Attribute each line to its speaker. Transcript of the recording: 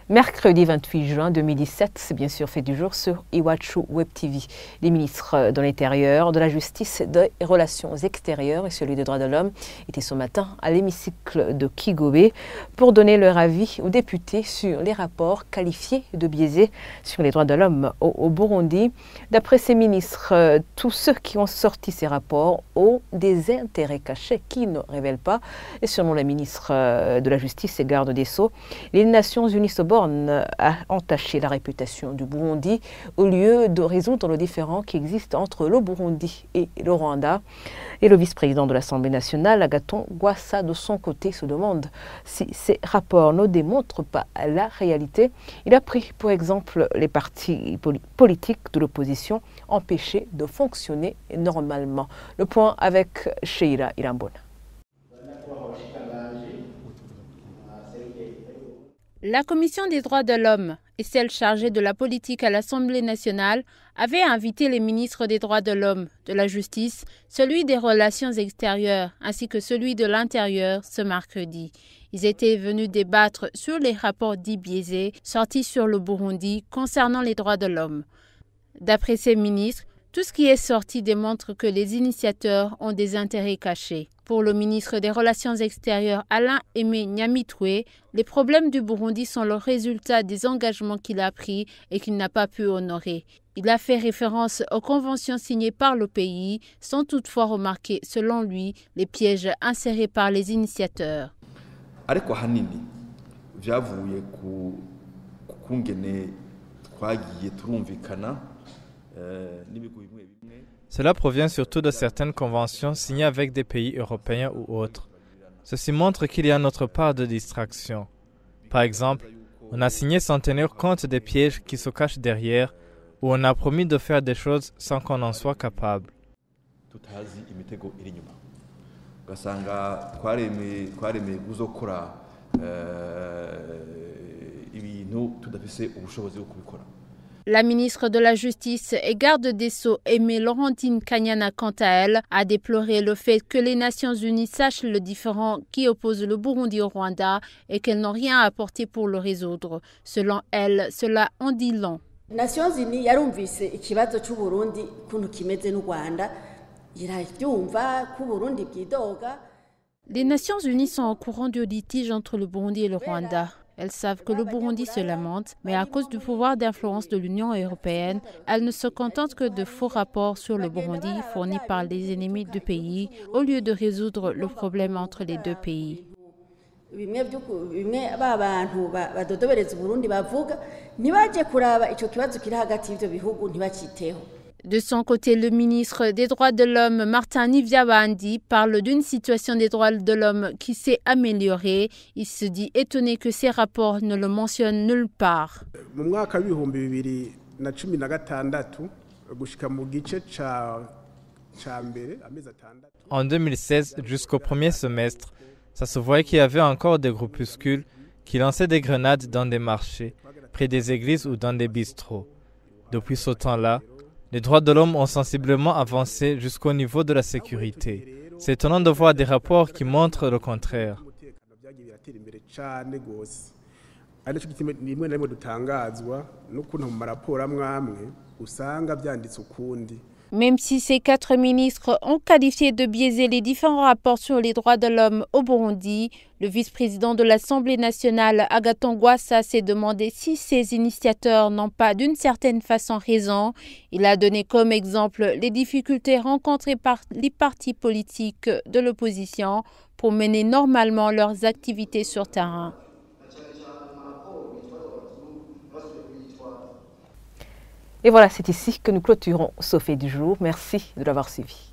Speaker 1: Mercredi 28 juin 2017, c'est bien sûr fait du jour sur Iwachu Web TV. Les ministres de l'Intérieur, de la Justice et des Relations extérieures et celui des droits de l'homme étaient ce matin à l'hémicycle de Kigobe pour donner leur avis aux députés sur les rapports qualifiés de biaisés sur les droits de l'homme au Burundi. D'après ces ministres, tous ceux qui ont sorti ces rapports ont des intérêts cachés qui ne révèlent pas. Et selon la ministre de la Justice et garde des Sceaux, les Nations Unies a entaché la réputation du Burundi au lieu de résoudre le différend qui existe entre le Burundi et le Rwanda. Et le vice-président de l'Assemblée nationale, Agathon Rwasa, de son côté, se demande si ces rapports ne démontrent pas la réalité. Il a pris pour exemple les partis politiques de l'opposition empêchés de fonctionner normalement. Le point avec Sheila Irambona.
Speaker 2: La Commission des droits de l'homme et celle chargée de la politique à l'Assemblée nationale avaient invité les ministres des droits de l'homme, de la justice, celui des relations extérieures ainsi que celui de l'intérieur ce mercredi. Ils étaient venus débattre sur les rapports dits biaisés sortis sur le Burundi concernant les droits de l'homme. D'après ces ministres, tout ce qui est sorti démontre que les initiateurs ont des intérêts cachés. Pour le ministre des Relations extérieures Alain-Aimé Nyamitwe, les problèmes du Burundi sont le résultat des engagements qu'il a pris et qu'il n'a pas pu honorer. Il a fait référence aux conventions signées par le pays, sans toutefois remarquer, selon lui, les pièges insérés par les initiateurs.
Speaker 3: Ariko hanini vyavuye ku kungene twagiye turumvikana.
Speaker 4: Cela provient surtout de certaines conventions signées avec des pays européens ou autres. Ceci montre qu'il y a notre part de distraction. Par exemple, on a signé sans tenir compte des pièges qui se cachent derrière, ou on a promis de faire des choses sans qu'on en soit capable.
Speaker 2: La ministre de la Justice et garde des Sceaux, Aimée Laurentine Kanyana, quant à elle, a déploré le fait que les Nations Unies sachent le différend qui oppose le Burundi au Rwanda et qu'elles n'ont rien apporté pour le résoudre. Selon elle, cela en dit long.
Speaker 5: Nations Unies yarumvise ikibazo cy'u Burundi kuntu kimeze n'u Rwanda iravyumva ku Burundi bwidoga.
Speaker 2: Les Nations Unies sont au courant du litige entre le Burundi et le Rwanda. Elles savent que le Burundi se lamente, mais à cause du pouvoir d'influence de l'Union européenne, elles ne se contentent que de faux rapports sur le Burundi fournis par les ennemis du pays, au lieu de résoudre le problème entre les deux pays. De son côté, le ministre des Droits de l'Homme, Martin Nivyabandi, parle d'une situation des droits de l'homme qui s'est améliorée. Il se dit étonné que ces rapports ne le mentionnent nulle part.
Speaker 4: En 2016, jusqu'au premier semestre, ça se voyait qu'il y avait encore des groupuscules qui lançaient des grenades dans des marchés, près des églises ou dans des bistrots. Depuis ce temps-là, les droits de l'homme ont sensiblement avancé jusqu'au niveau de la sécurité. C'est étonnant de voir des rapports qui montrent le contraire.
Speaker 2: Même si ces 4 ministres ont qualifié de biaisés les différents rapports sur les droits de l'homme au Burundi, le vice-président de l'Assemblée nationale, Agathon Rwasa, s'est demandé si ces initiateurs n'ont pas d'une certaine façon raison. Il a donné comme exemple les difficultés rencontrées par les partis politiques de l'opposition pour mener normalement leurs activités sur terrain.
Speaker 1: Et voilà, c'est ici que nous clôturons ce fait du jour. Merci de l'avoir suivi.